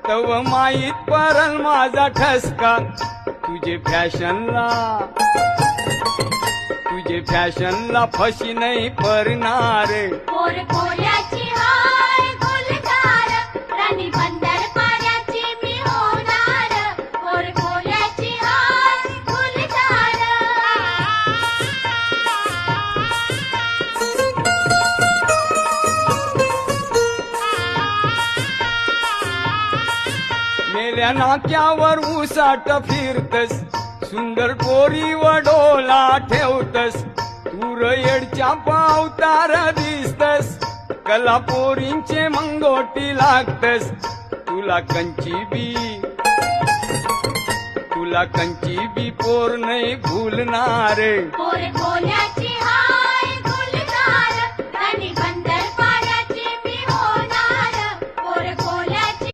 तव माहीत परल माझा ठसका तुझे फॅशनला फशी नाही परणार कोरकोल्याची हाय गुलजार राणी बंदर पाण्याची मी होणार कोरकोल्याची हाय गुलजार मेल्या नाक्यावर उसाट फिरतस सुंदर पोरी वडोला ठेवतस तूर येडच्या पावतार दिसतस कला पोरींचे मंगोटी लागतस तुला कंची बी पोर नाही भूलणार कोरकोल्याची